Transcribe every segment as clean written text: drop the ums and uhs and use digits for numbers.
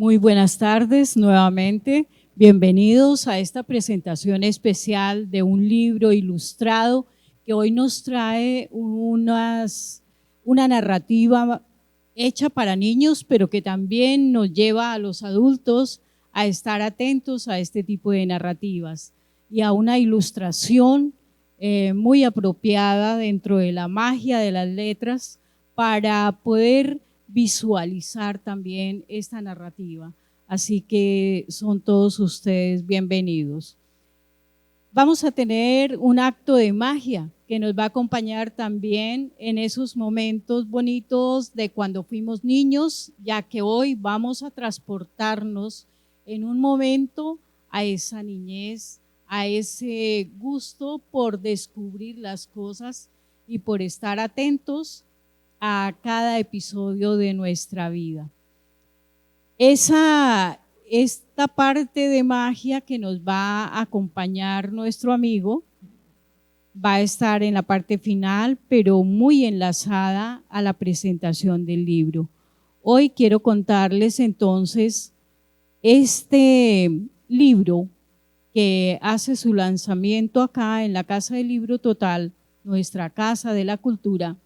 Muy buenas tardes nuevamente. Bienvenidos a esta presentación especial de un libro ilustrado que hoy nos trae una narrativa hecha para niños, pero que también nos lleva a los adultos a estar atentos a este tipo de narrativas y a una ilustración muy apropiada dentro de la magia de las letras para poder visualizar también esta narrativa. Así que son todos ustedes bienvenidos. Vamos a tener un acto de magia que nos va a acompañar también en esos momentos bonitos de cuando fuimos niños, ya que hoy vamos a transportarnos en un momento a esa niñez, a ese gusto por descubrir las cosas y por estar atentos a cada episodio de nuestra vida. Esta parte de magia que nos va a acompañar nuestro amigo va a estar en la parte final, pero muy enlazada a la presentación del libro. Hoy quiero contarles entonces este libro que hace su lanzamiento acá en la Casa del Libro Total, nuestra Casa de la Cultura,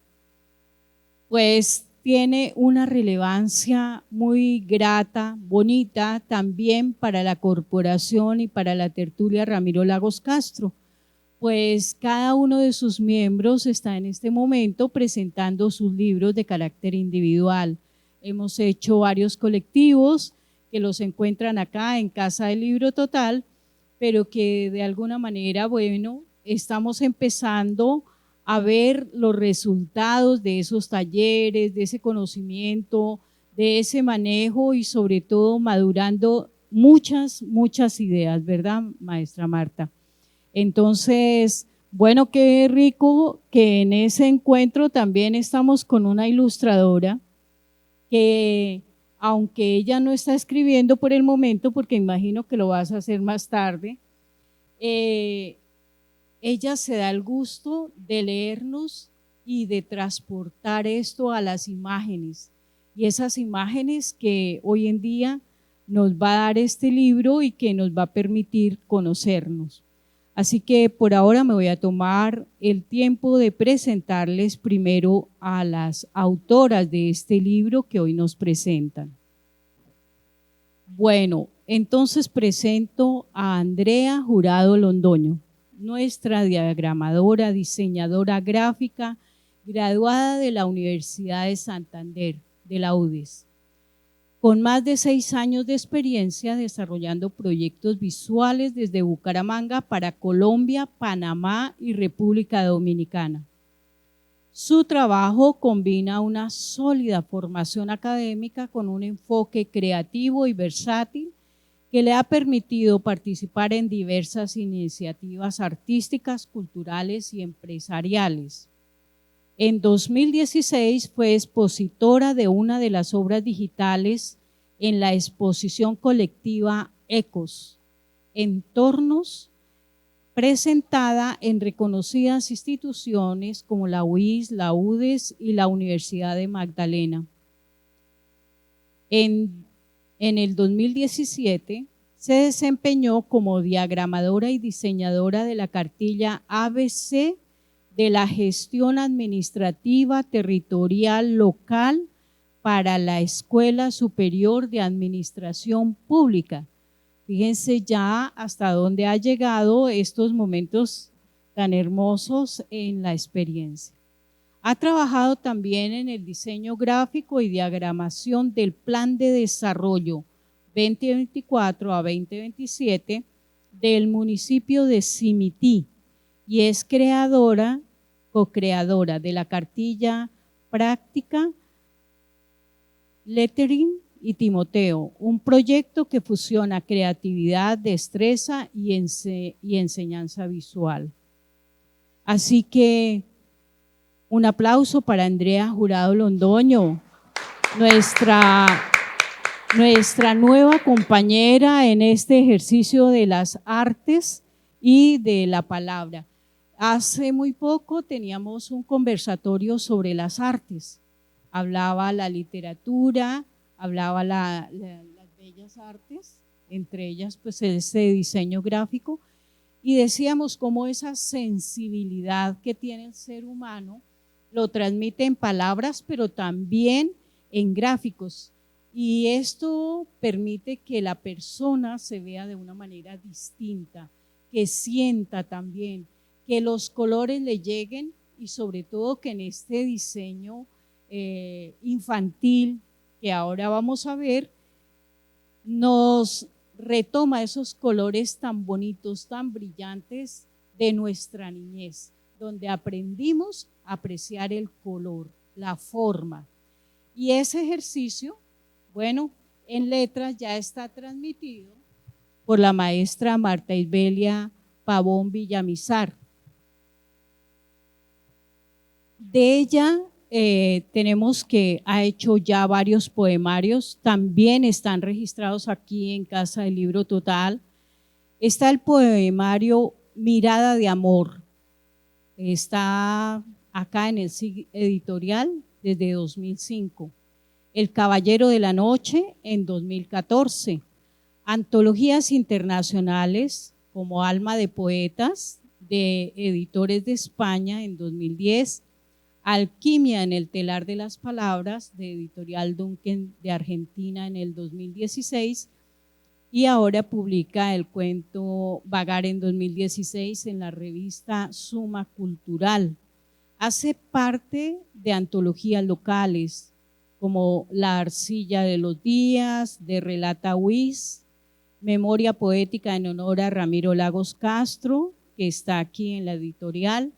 pues tiene una relevancia muy grata, bonita también para la corporación y para la tertulia Ramiro Lagos Castro, pues cada uno de sus miembros está en este momento presentando sus libros de carácter individual. Hemos hecho varios colectivos que los encuentran acá en Casa del Libro Total, pero que de alguna manera, bueno, estamos empezando a ver los resultados de esos talleres, de ese conocimiento, de ese manejo y sobre todo madurando muchas ideas, ¿verdad, maestra Marta? Entonces, bueno, qué rico que en ese encuentro también estamos con una ilustradora que, aunque ella no está escribiendo por el momento, porque imagino que lo vas a hacer más tarde, ella se da el gusto de leernos y de transportar esto a las imágenes, y esas imágenes que hoy en día nos va a dar este libro y que nos va a permitir conocernos. Así que por ahora me voy a tomar el tiempo de presentarles primero a las autoras de este libro que hoy nos presentan. Bueno, entonces presento a Andrea Jurado Londoño, nuestra diagramadora, diseñadora gráfica, graduada de la Universidad de Santander, de la UDES, con más de 6 años de experiencia desarrollando proyectos visuales desde Bucaramanga para Colombia, Panamá y República Dominicana. Su trabajo combina una sólida formación académica con un enfoque creativo y versátil que le ha permitido participar en diversas iniciativas artísticas, culturales y empresariales. En 2016 fue expositora de una de las obras digitales en la exposición colectiva Ecos, Entornos, presentada en reconocidas instituciones como la UIS, la UDES y la Universidad de Magdalena. En el 2017 se desempeñó como diagramadora y diseñadora de la cartilla ABC de la gestión administrativa territorial local para la Escuela Superior de Administración Pública. Fíjense ya hasta dónde ha llegado estos momentos tan hermosos en la experiencia. Ha trabajado también en el diseño gráfico y diagramación del Plan de Desarrollo 2024 a 2027 del municipio de Simití y es co-creadora de la cartilla práctica Lettering y Timoteo, un proyecto que fusiona creatividad, destreza y enseñanza visual. Así que un aplauso para Andrea Jurado Londoño, nuestra nueva compañera en este ejercicio de las artes y de la palabra. Hace muy poco teníamos un conversatorio sobre las artes. Hablaba la literatura, hablaba las Bellas Artes, entre ellas pues ese diseño gráfico, y decíamos cómo esa sensibilidad que tiene el ser humano lo transmite en palabras, pero también en gráficos. Y esto permite que la persona se vea de una manera distinta, que sienta también, que los colores le lleguen y sobre todo que en este diseño infantil que ahora vamos a ver, nos retoma esos colores tan bonitos, tan brillantes de nuestra niñez, donde aprendimos a apreciar el color, la forma. Y ese ejercicio, bueno, en letras ya está transmitido por la maestra Marta Isbelia Pavón Villamizar. De ella tenemos que ha hecho ya varios poemarios, también están registrados aquí en Casa del Libro Total. Está el poemario Mirada de Amor, está acá en el SIG Editorial desde 2005. El Caballero de la Noche en 2014. Antologías internacionales como Alma de Poetas de Editores de España en 2010. Alquimia en el telar de las palabras de Editorial Duncan de Argentina en el 2016 y ahora publica el cuento Vagar en 2016 en la revista Suma Cultural. Hace parte de antologías locales como La Arcilla de los Días, de Relata Huiz, Memoria Poética en honor a Ramiro Lagos Castro, que está aquí en la editorial,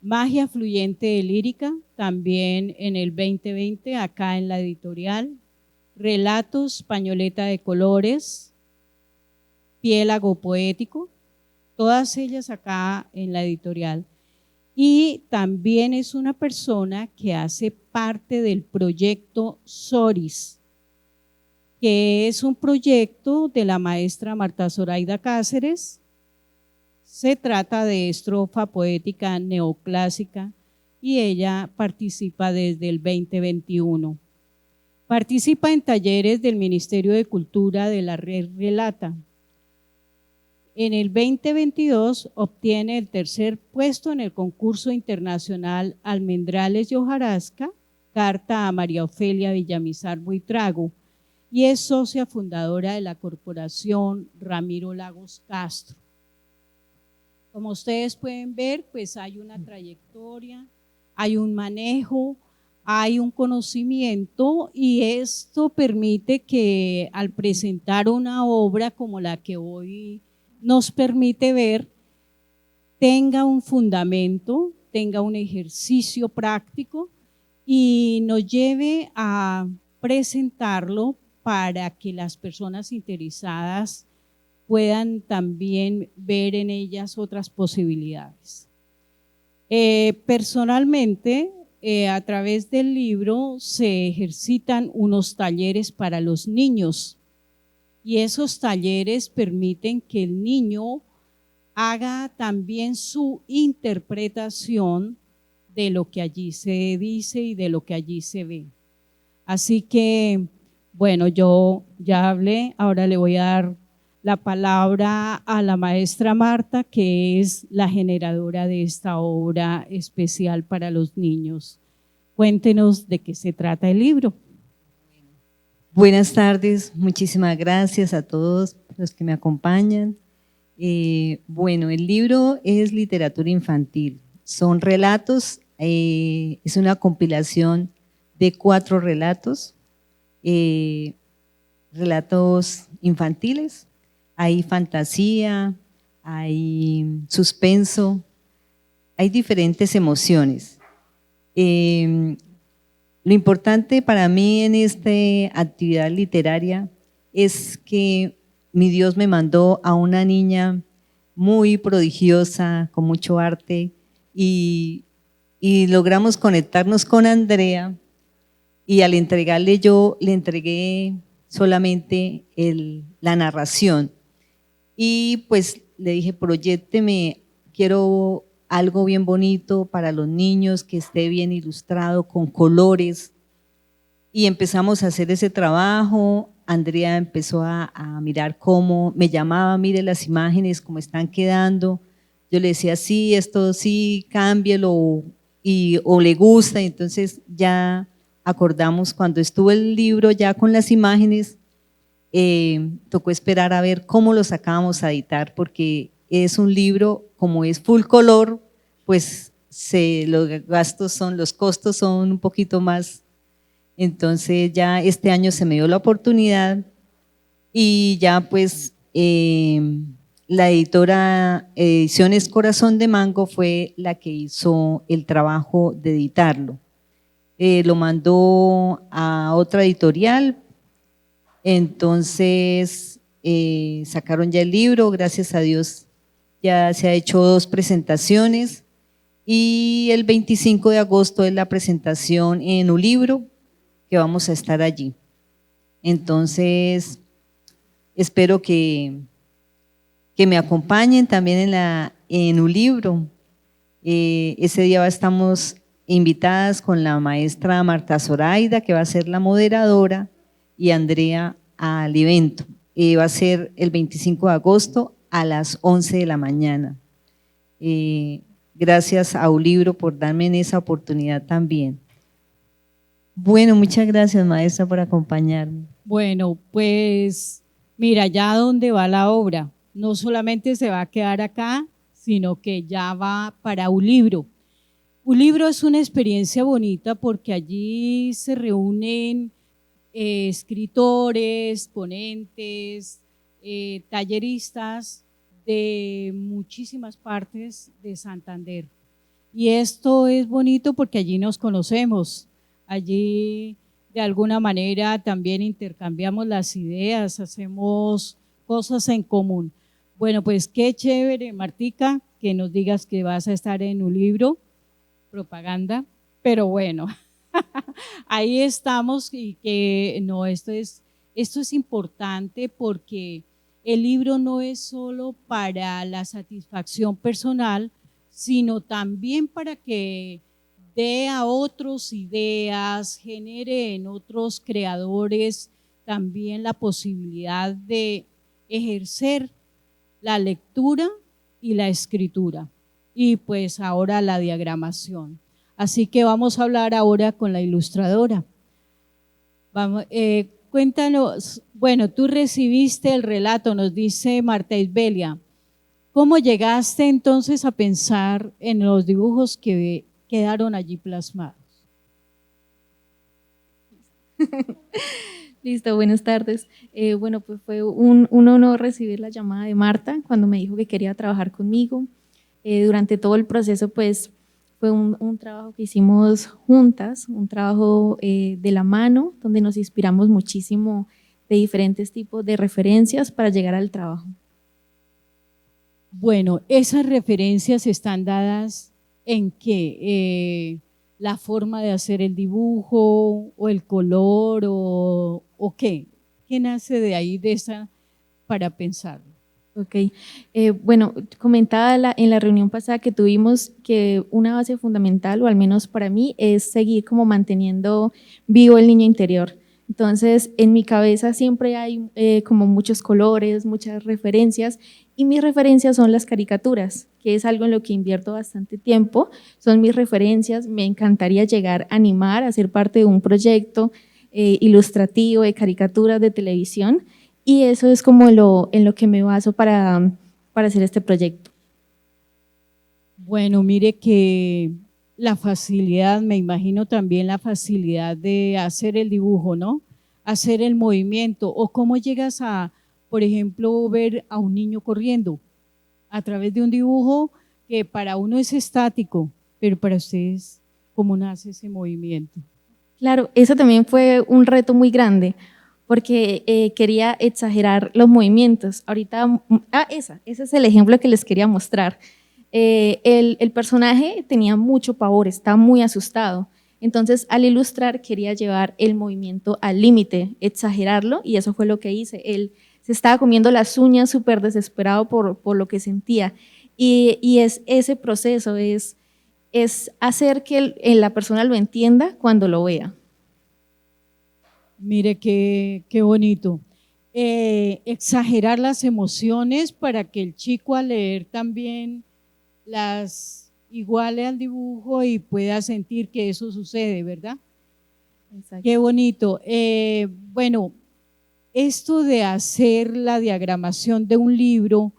Magia Fluyente de Lírica, también en el 2020, acá en la editorial, Relatos, Pañoleta de Colores, Piélago Poético, todas ellas acá en la editorial. Y también es una persona que hace parte del proyecto SORIS, que es un proyecto de la maestra Marta Zoraida Cáceres. Se trata de estrofa poética neoclásica y ella participa desde el 2021. Participa en talleres del Ministerio de Cultura de la Red Relata. En el 2022 obtiene el tercer puesto en el concurso internacional Almendrales y Hojarasca, carta a María Ofelia Villamizar Buitrago, y es socia fundadora de la corporación Ramiro Lagos Castro. Como ustedes pueden ver, pues hay una trayectoria, hay un manejo, hay un conocimiento y esto permite que al presentar una obra como la que hoy nos permite ver, tenga un fundamento, tenga un ejercicio práctico y nos lleve a presentarlo para que las personas interesadas puedan también ver en ellas otras posibilidades. Personalmente, a través del libro se ejercitan unos talleres para los niños y esos talleres permiten que el niño haga también su interpretación de lo que allí se dice y de lo que allí se ve. Así que, bueno, yo ya hablé, ahora le voy a dar la palabra a la maestra Marta, que es la generadora de esta obra especial para los niños. Cuéntenos de qué se trata el libro. Buenas tardes, muchísimas gracias a todos los que me acompañan. Bueno, el libro es literatura infantil, son relatos, es una compilación de 4 relatos, relatos infantiles. Hay fantasía, hay suspenso, hay diferentes emociones. Lo importante para mí en esta actividad literaria es que mi Dios me mandó a una niña muy prodigiosa, con mucho arte, y logramos conectarnos con Andrea, y al entregarle yo le entregué solamente la narración. Y pues le dije, proyécteme, quiero algo bien bonito para los niños, que esté bien ilustrado, con colores. Y empezamos a hacer ese trabajo. Andrea empezó a mirar cómo, me llamaba, mire las imágenes, cómo están quedando. Yo le decía, sí, esto sí, cámbielo, o le gusta. Entonces ya acordamos, cuando estuvo el libro ya con las imágenes, tocó esperar a ver cómo lo sacábamos a editar, porque es un libro, como es full color, pues los costos son un poquito más. Entonces ya este año se me dio la oportunidad y ya pues la editora Ediciones Corazón de Mango fue la que hizo el trabajo de editarlo. Lo mandó a otra editorial, entonces sacaron ya el libro, gracias a Dios ya se ha hecho 2 presentaciones y el 25 de agosto es la presentación en un libro que vamos a estar allí. Entonces, espero que me acompañen también en un libro. Ese día estamos invitadas con la maestra Marta Zoraida, que va a ser la moderadora, y Andrea al evento. Va a ser el 25 de agosto a las 11 de la mañana. Gracias a Ulibro por darme esa oportunidad también. Bueno, muchas gracias, maestra, por acompañarme. Bueno, pues mira, ya dónde va la obra, no solamente se va a quedar acá, sino que ya va para Ulibro. Ulibro es una experiencia bonita porque allí se reúnen escritores, ponentes, talleristas de muchísimas partes de Santander. Y esto es bonito porque allí nos conocemos, allí de alguna manera también intercambiamos las ideas, hacemos cosas en común. Bueno, pues qué chévere, Martica, que nos digas que vas a estar en un libro, propaganda, pero bueno, ahí estamos y que no, esto es importante porque el libro no es solo para la satisfacción personal, sino también para que dé a otros ideas, genere en otros creadores también la posibilidad de ejercer la lectura y la escritura y pues ahora la diagramación. Así que vamos a hablar ahora con la ilustradora. Vamos, cuéntanos, bueno, tú recibiste el relato, nos dice Marta Isbelia. ¿Cómo llegaste entonces a pensar en los dibujos que quedaron allí plasmados? Listo, buenas tardes. Bueno, pues fue un honor recibir la llamada de Marta cuando me dijo que quería trabajar conmigo. Durante todo el proceso, pues fue un trabajo que hicimos juntas, un trabajo de la mano, donde nos inspiramos muchísimo de diferentes tipos de referencias para llegar al trabajo. Bueno, esas referencias están dadas en qué, la forma de hacer el dibujo o el color o qué nace de ahí de esa para pensarlo. Ok, bueno, comentaba en la reunión pasada que tuvimos que una base fundamental, o al menos para mí, es seguir como manteniendo vivo el niño interior. Entonces, en mi cabeza siempre hay como muchos colores, muchas referencias, y mis referencias son las caricaturas, que es algo en lo que invierto bastante tiempo, son mis referencias. Me encantaría llegar a animar, a ser parte de un proyecto ilustrativo de caricaturas de televisión, y eso es como en lo que me baso para hacer este proyecto. Bueno, mire que la facilidad, me imagino también la facilidad de hacer el dibujo, ¿no? Hacer el movimiento, o cómo llegas a, por ejemplo, ver a un niño corriendo a través de un dibujo que para uno es estático, pero para ustedes, ¿cómo nace ese movimiento? Claro, eso también fue un reto muy grande, porque quería exagerar los movimientos. Ahorita, ese es el ejemplo que les quería mostrar. El personaje tenía mucho pavor, estaba muy asustado. Entonces, al ilustrar, quería llevar el movimiento al límite, exagerarlo, y eso fue lo que hice. Él se estaba comiendo las uñas súper desesperado por lo que sentía. Y es ese proceso, es hacer que la persona lo entienda cuando lo vea. Mire qué bonito. Exagerar las emociones para que el chico al leer también las iguale al dibujo y pueda sentir que eso sucede, ¿verdad? Exacto. Qué bonito. Bueno, esto de hacer la diagramación de un libro,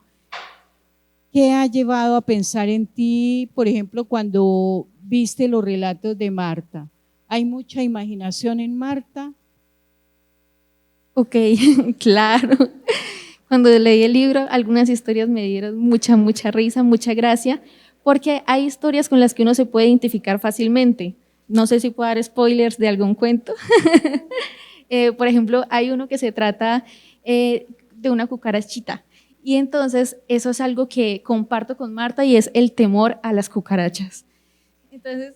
¿qué ha llevado a pensar en ti, por ejemplo, cuando viste los relatos de Marta? ¿Hay mucha imaginación en Marta? Ok, claro. Cuando leí el libro, algunas historias me dieron mucha risa, mucha gracia, porque hay historias con las que uno se puede identificar fácilmente. No sé si puedo dar spoilers de algún cuento. Por ejemplo, hay uno que se trata de una cucarachita. Y entonces eso es algo que comparto con Marta y es el temor a las cucarachas. Entonces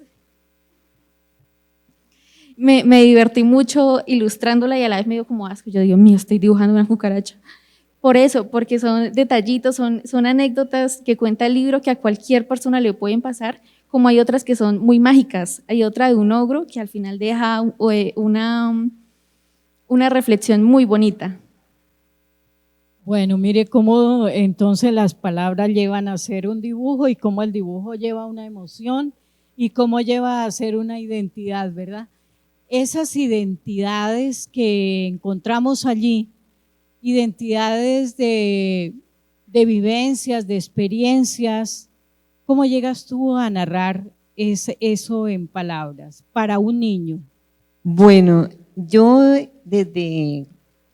me divertí mucho ilustrándola y a la vez me dio como asco. Yo digo, mío, estoy dibujando una cucaracha. Por eso, porque son detallitos, son anécdotas que cuenta el libro que a cualquier persona le pueden pasar, como hay otras que son muy mágicas. Hay otra de un ogro que al final deja una reflexión muy bonita. Bueno, mire cómo entonces las palabras llevan a hacer un dibujo y cómo el dibujo lleva una emoción y cómo lleva a hacer una identidad, ¿verdad? Esas identidades que encontramos allí, identidades de vivencias, de experiencias, ¿cómo llegas tú a narrar eso en palabras para un niño? Bueno, yo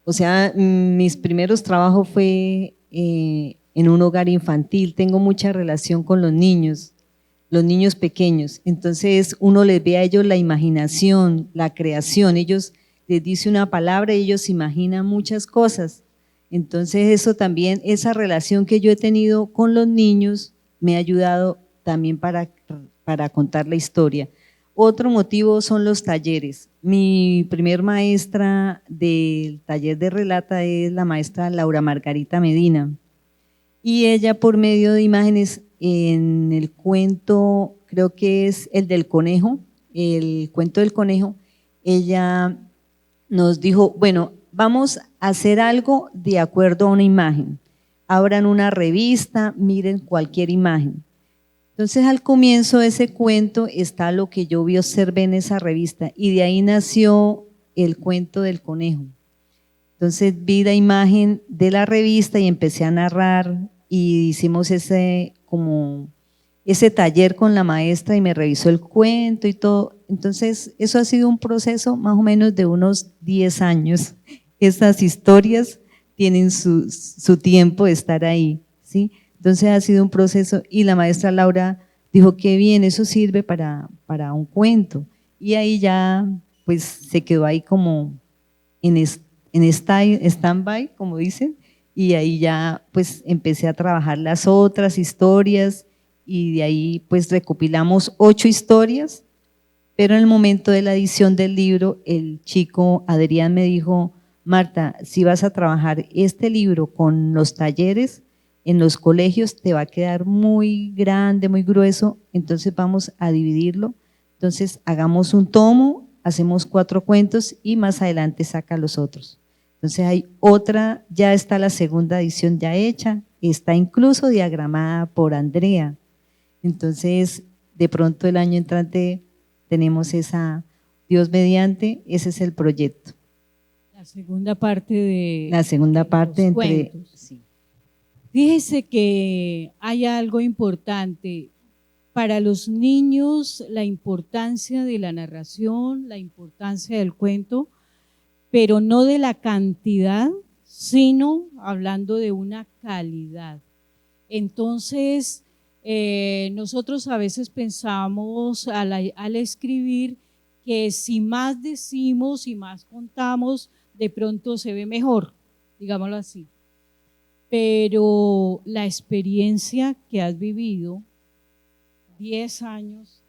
o sea, mis primeros trabajos fue en un hogar infantil, tengo mucha relación con los niños pequeños, entonces uno les ve a ellos la imaginación, la creación, ellos les dice una palabra y ellos imaginan muchas cosas, entonces eso también, esa relación que yo he tenido con los niños me ha ayudado también para contar la historia. Otro motivo son los talleres. Mi primer maestra del taller de relata es la maestra Laura Margarita Medina y ella por medio de imágenes en el cuento, creo que es el del conejo, el cuento del conejo, ella nos dijo, bueno, vamos a hacer algo de acuerdo a una imagen. Abran una revista, miren cualquier imagen. Entonces al comienzo de ese cuento está lo que yo vi observé en esa revista y de ahí nació el cuento del conejo. Entonces vi la imagen de la revista y empecé a narrar y hicimos ese taller con la maestra y me revisó el cuento y todo. Entonces eso ha sido un proceso más o menos de unos 10 años. Estas historias tienen su tiempo de estar ahí, ¿sí? Entonces ha sido un proceso y la maestra Laura dijo, qué bien, eso sirve para un cuento. Y ahí ya pues se quedó ahí como en stand-by, como dicen, y ahí ya pues empecé a trabajar las otras historias y de ahí pues recopilamos 8 historias, pero en el momento de la edición del libro el chico Adrián me dijo, Marta, si vas a trabajar este libro con los talleres, en los colegios te va a quedar muy grande, muy grueso, entonces vamos a dividirlo, entonces hagamos un tomo, hacemos 4 cuentos y más adelante saca los otros. Entonces hay otra, ya está la segunda edición ya hecha, está incluso diagramada por Andrea, entonces de pronto el año entrante tenemos esa, Dios mediante, ese es el proyecto. La segunda parte de La segunda de parte los entre… cuentos. Sí. Fíjese que hay algo importante para los niños, la importancia de la narración, la importancia del cuento, pero no de la cantidad, sino hablando de una calidad. Entonces, nosotros a veces pensamos al escribir que si más decimos y más contamos, de pronto se ve mejor, digámoslo así. Pero la experiencia que has vivido, 10 años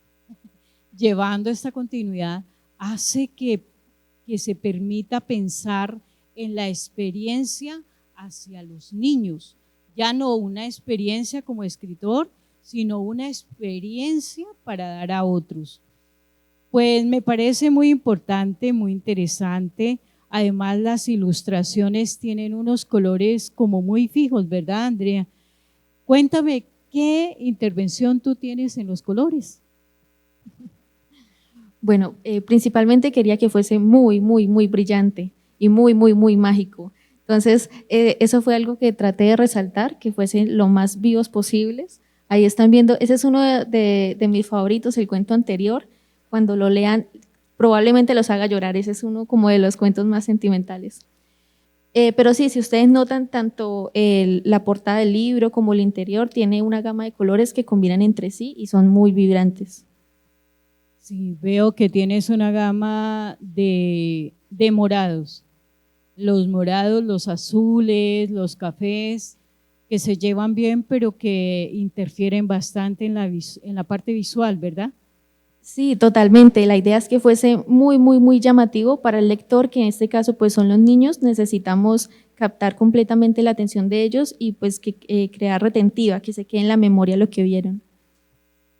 llevando esta continuidad, hace que se permita pensar en la experiencia hacia los niños, ya no una experiencia como escritor, sino una experiencia para dar a otros. Pues me parece muy importante, muy interesante. Además, las ilustraciones tienen unos colores como muy fijos, ¿verdad, Andrea? Cuéntame, ¿qué intervención tú tienes en los colores? Bueno, principalmente quería que fuese muy, muy, muy brillante y muy, muy, muy mágico. Entonces, eso fue algo que traté de resaltar, que fuesen lo más vivos posibles. Ahí están viendo, ese es uno de mis favoritos, el cuento anterior. Cuando lo lean, probablemente los haga llorar. Ese es uno como de los cuentos más sentimentales. Pero sí, si ustedes notan, tanto la portada del libro como el interior tiene una gama de colores que combinan entre sí y son muy vibrantes. Sí, veo que tienes una gama de morados. Los morados, los azules, los cafés, que se llevan bien, pero que interfieren bastante en la parte visual, ¿verdad? Sí, totalmente. La idea es que fuese muy, muy, muy llamativo para el lector, que en este caso pues son los niños. Necesitamos captar completamente la atención de ellos y pues que crear retentiva, que se quede en la memoria lo que vieron.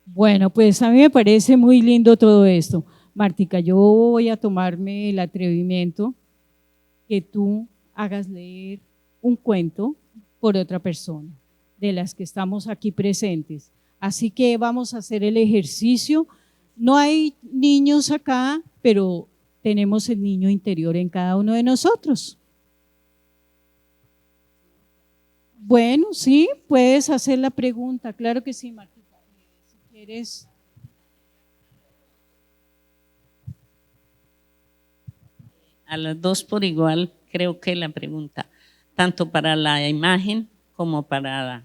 Bueno, pues a mí me parece muy lindo todo esto. Martica, yo voy a tomarme el atrevimiento que tú hagas leer un cuento por otra persona, de las que estamos aquí presentes. Así que vamos a hacer el ejercicio. No hay niños acá, pero tenemos el niño interior en cada uno de nosotros. Bueno, sí, puedes hacer la pregunta, claro que sí, Martica. Si quieres. A las dos por igual, creo que la pregunta, tanto para la imagen como para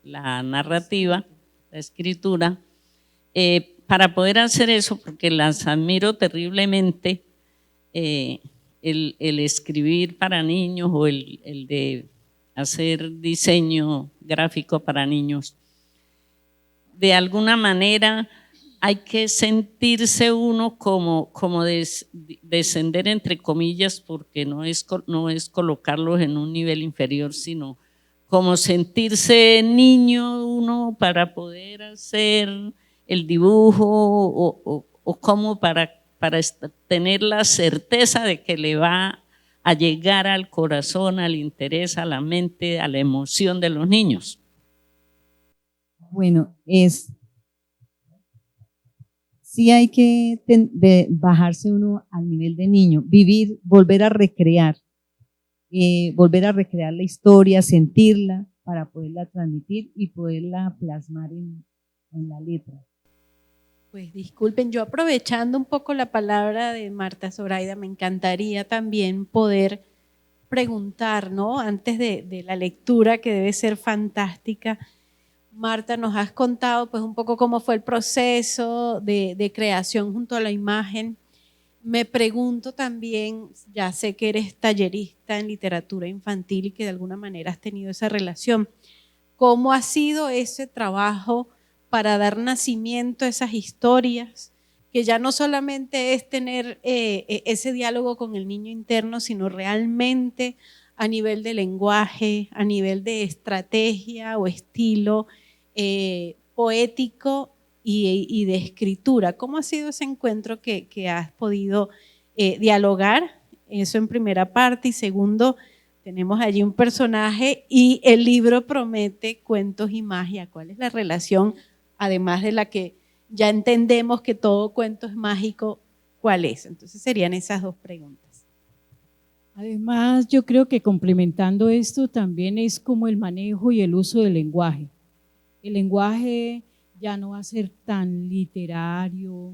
la narrativa, la escritura, para poder hacer eso, porque las admiro terriblemente, el escribir para niños o el de hacer diseño gráfico para niños, de alguna manera hay que sentirse uno como descender entre comillas, porque no es colocarlos en un nivel inferior, sino como sentirse niño uno para poder hacer el dibujo o como para tener la certeza de que le va a llegar al corazón, al interés, a la mente, a la emoción de los niños. Bueno, sí hay que bajarse uno al nivel de niño, vivir, volver a recrear la historia, sentirla para poderla transmitir y poderla plasmar en la letra. Pues disculpen, yo aprovechando un poco la palabra de Marta Zoraida, me encantaría también poder preguntar, ¿no? Antes de la lectura, que debe ser fantástica. Marta, nos has contado pues un poco cómo fue el proceso de creación junto a la imagen. Me pregunto también, ya sé que eres tallerista en literatura infantil y que de alguna manera has tenido esa relación, ¿cómo ha sido ese trabajo para dar nacimiento a esas historias? Que ya no solamente es tener ese diálogo con el niño interno, sino realmente a nivel de lenguaje, a nivel de estrategia o estilo poético y de escritura. ¿Cómo ha sido ese encuentro que has podido dialogar? Eso en primera parte. Y segundo, tenemos allí un personaje y el libro promete cuentos y magia. ¿Cuál es la relación, además de la que ya entendemos que todo cuento es mágico? ¿Cuál es? Entonces serían esas dos preguntas. Además, yo creo que complementando esto también es como el manejo y el uso del lenguaje. El lenguaje ya no va a ser tan literario,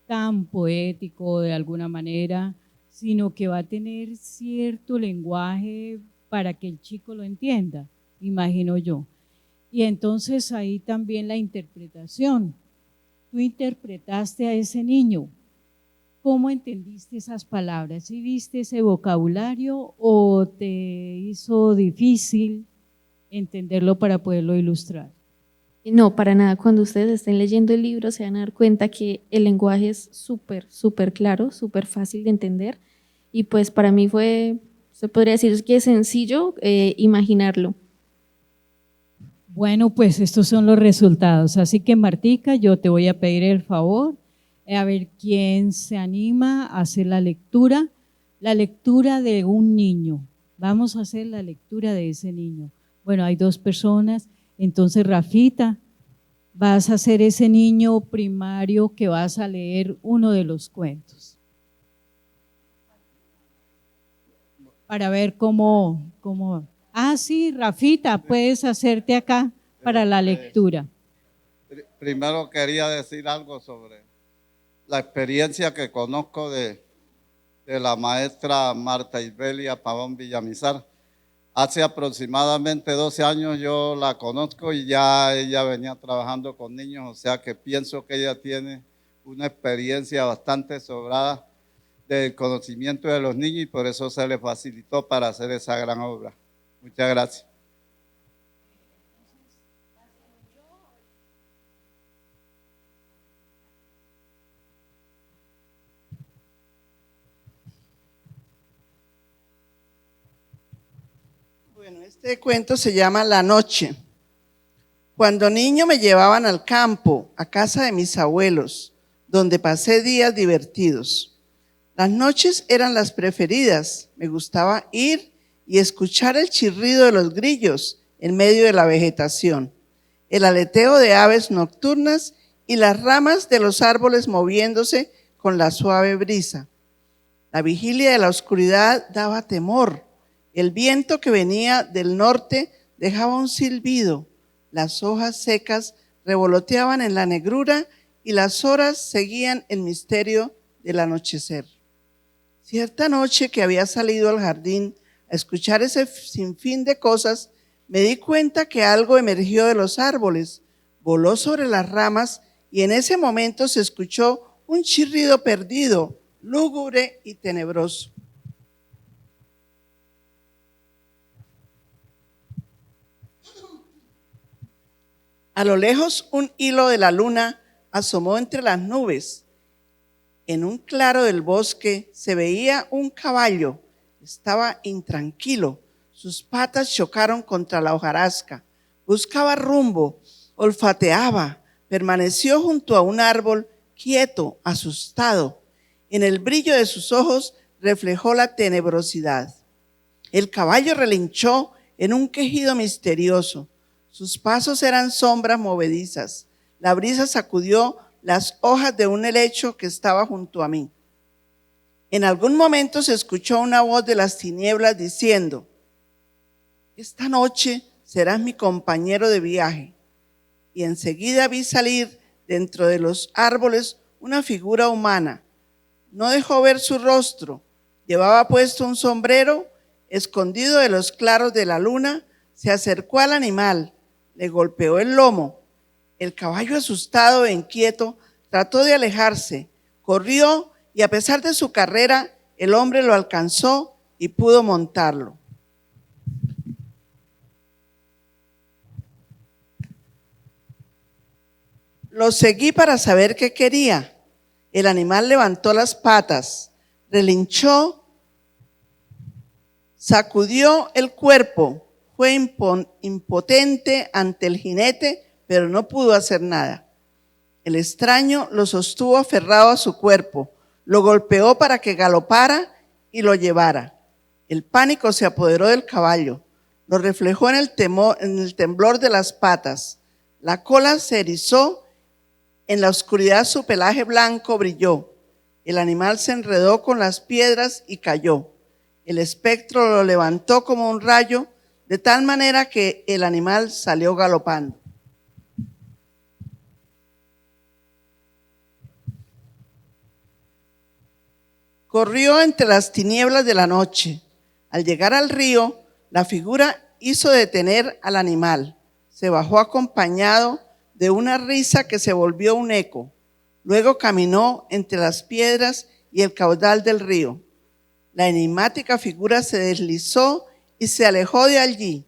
tan poético de alguna manera, sino que va a tener cierto lenguaje para que el chico lo entienda, imagino yo. Y entonces ahí también la interpretación. Tú interpretaste a ese niño. ¿Cómo entendiste esas palabras? ¿Sí viste ese vocabulario o te hizo difícil entenderlo para poderlo ilustrar? No, para nada. Cuando ustedes estén leyendo el libro se van a dar cuenta que el lenguaje es súper, súper claro, súper fácil de entender y pues para mí se podría decir que es sencillo imaginarlo. Bueno, pues estos son los resultados. Así que Martica, yo te voy a pedir el favor a ver quién se anima a hacer la lectura La lectura de un niño. Vamos a hacer la lectura de ese niño. Bueno, hay 2 personas, entonces Rafita, vas a ser ese niño primario que vas a leer uno de los cuentos. Para ver cómo. Ah, sí, Rafita, puedes hacerte acá para la lectura. Primero quería decir algo sobre la experiencia que conozco de la maestra Marta Isbelia Pavón Villamizar. Hace aproximadamente 12 años yo la conozco y ya ella venía trabajando con niños, o sea que pienso que ella tiene una experiencia bastante sobrada del conocimiento de los niños y por eso se le facilitó para hacer esa gran obra. Muchas gracias. Bueno, este cuento se llama La Noche. Cuando niño me llevaban al campo, a casa de mis abuelos, donde pasé días divertidos. Las noches eran las preferidas. Me gustaba ir y escuchar el chirrido de los grillos en medio de la vegetación, el aleteo de aves nocturnas y las ramas de los árboles moviéndose con la suave brisa. La vigilia de la oscuridad daba temor. El viento que venía del norte dejaba un silbido. Las hojas secas revoloteaban en la negrura y las horas seguían el misterio del anochecer. Cierta noche que había salido al jardín a escuchar ese sinfín de cosas, me di cuenta que algo emergió de los árboles, voló sobre las ramas y en ese momento se escuchó un chirrido perdido, lúgubre y tenebroso. A lo lejos, un hilo de la luna asomó entre las nubes. En un claro del bosque se veía un caballo. Estaba intranquilo. Sus patas chocaron contra la hojarasca. Buscaba rumbo, olfateaba, permaneció junto a un árbol, quieto, asustado. En el brillo de sus ojos reflejó la tenebrosidad. El caballo relinchó en un quejido misterioso. Sus pasos eran sombras movedizas. La brisa sacudió las hojas de un helecho que estaba junto a mí. En algún momento se escuchó una voz de las tinieblas diciendo: esta noche serás mi compañero de viaje. Y enseguida vi salir dentro de los árboles una figura humana. No dejó ver su rostro. Llevaba puesto un sombrero. Escondido de los claros de la luna, se acercó al animal, le golpeó el lomo. El caballo, asustado e inquieto, trató de alejarse, corrió y a pesar de su carrera, el hombre lo alcanzó y pudo montarlo. Lo seguí para saber qué quería. El animal levantó las patas, relinchó, sacudió el cuerpo, fue impotente ante el jinete, pero no pudo hacer nada. El extraño lo sostuvo aferrado a su cuerpo, lo golpeó para que galopara y lo llevara. El pánico se apoderó del caballo, lo reflejó en el temblor de las patas. La cola se erizó, en la oscuridad su pelaje blanco brilló. El animal se enredó con las piedras y cayó. El espectro lo levantó como un rayo, de tal manera que el animal salió galopando. Corrió entre las tinieblas de la noche. Al llegar al río, la figura hizo detener al animal. Se bajó acompañado de una risa que se volvió un eco. Luego caminó entre las piedras y el caudal del río. La enigmática figura se deslizó y se alejó de allí.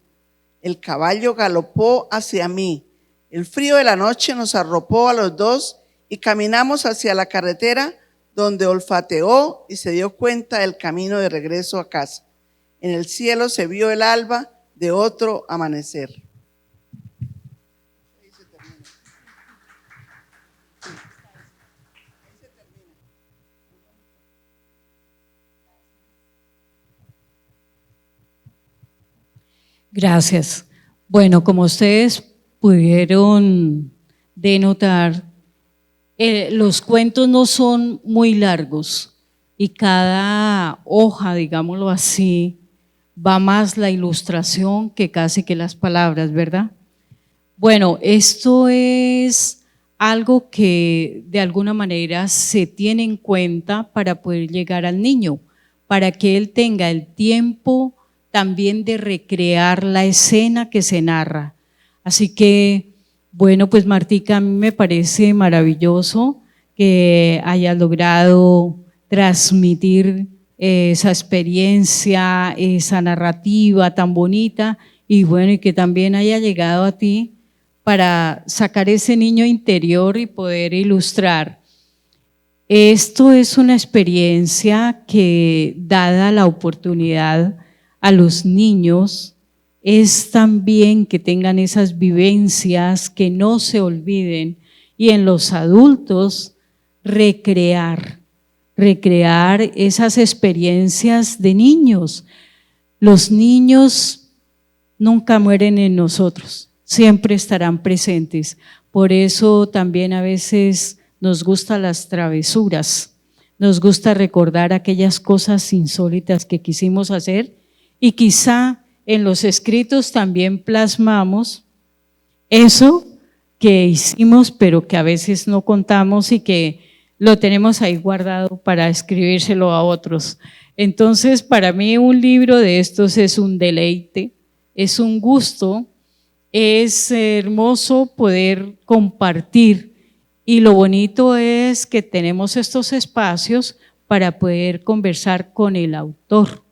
El caballo galopó hacia mí. El frío de la noche nos arropó a los dos y caminamos hacia la carretera, donde olfateó y se dio cuenta del camino de regreso a casa. En el cielo se vio el alba de otro amanecer. Gracias. Bueno, como ustedes pudieron denotar, los cuentos no son muy largos y cada hoja, digámoslo así, va más la ilustración que casi que las palabras, ¿verdad? Bueno, esto es algo que de alguna manera se tiene en cuenta para poder llegar al niño, para que él tenga el tiempo también de recrear la escena que se narra. Así que, bueno, pues Martica, a mí me parece maravilloso que hayas logrado transmitir esa experiencia, esa narrativa tan bonita y bueno, y que también haya llegado a ti para sacar ese niño interior y poder ilustrar. Esto es una experiencia que, dada la oportunidad a los niños, es también que tengan esas vivencias, que no se olviden, y en los adultos recrear esas experiencias de niños. Los niños nunca mueren en nosotros, siempre estarán presentes. Por eso también a veces nos gustan las travesuras, nos gusta recordar aquellas cosas insólitas que quisimos hacer y quizá en los escritos también plasmamos eso que hicimos pero que a veces no contamos y que lo tenemos ahí guardado para escribírselo a otros. Entonces, para mí un libro de estos es un deleite, es un gusto, es hermoso poder compartir y lo bonito es que tenemos estos espacios para poder conversar con el autor,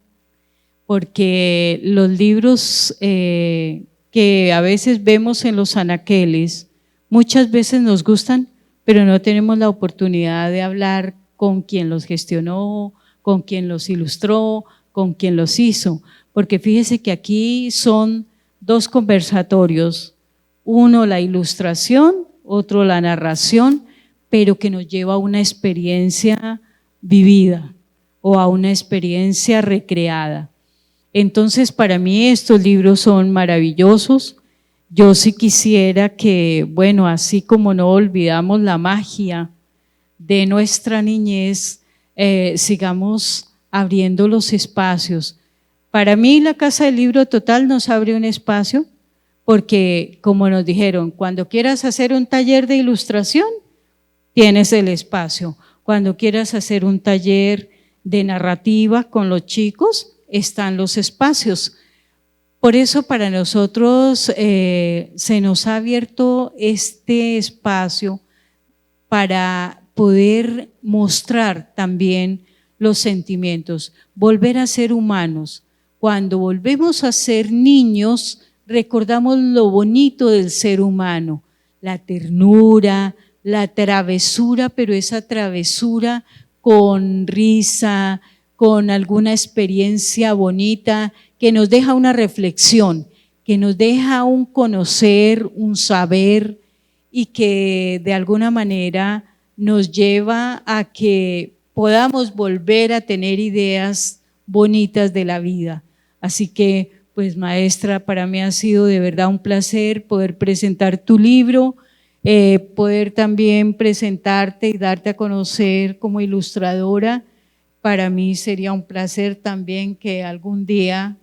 porque los libros que a veces vemos en los anaqueles muchas veces nos gustan, pero no tenemos la oportunidad de hablar con quien los gestionó, con quien los ilustró, con quien los hizo, porque fíjese que aquí son dos conversatorios, uno la ilustración, otro la narración, pero que nos lleva a una experiencia vivida o a una experiencia recreada. Entonces, para mí estos libros son maravillosos. Yo sí quisiera que, bueno, así como no olvidamos la magia de nuestra niñez, sigamos abriendo los espacios. Para mí la Casa del Libro Total nos abre un espacio porque, como nos dijeron, cuando quieras hacer un taller de ilustración, tienes el espacio. Cuando quieras hacer un taller de narrativa con los chicos, están los espacios. Por eso para nosotros se nos ha abierto este espacio para poder mostrar también los sentimientos, volver a ser humanos. Cuando volvemos a ser niños, recordamos lo bonito del ser humano, la ternura, la travesura, pero esa travesura con risa, con alguna experiencia bonita que nos deja una reflexión, que nos deja un conocer, un saber y que de alguna manera nos lleva a que podamos volver a tener ideas bonitas de la vida. Así que, pues maestra, para mí ha sido de verdad un placer poder presentar tu libro, poder también presentarte y darte a conocer como ilustradora. Para mí sería un placer también que algún día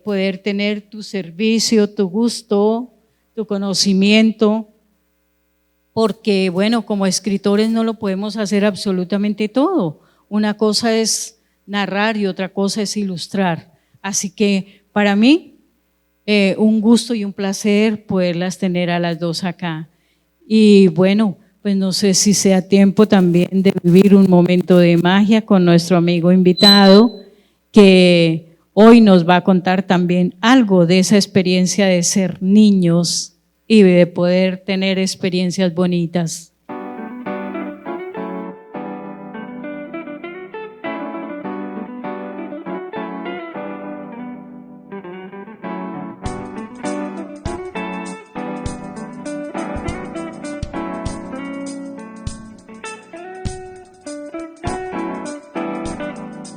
poder tener tu servicio, tu gusto, tu conocimiento, porque bueno, como escritores no lo podemos hacer absolutamente todo. Una cosa es narrar y otra cosa es ilustrar. Así que para mí un gusto y un placer poderlas tener a las dos acá. Y bueno, pues no sé si sea tiempo también de vivir un momento de magia con nuestro amigo invitado, que hoy nos va a contar también algo de esa experiencia de ser niños y de poder tener experiencias bonitas.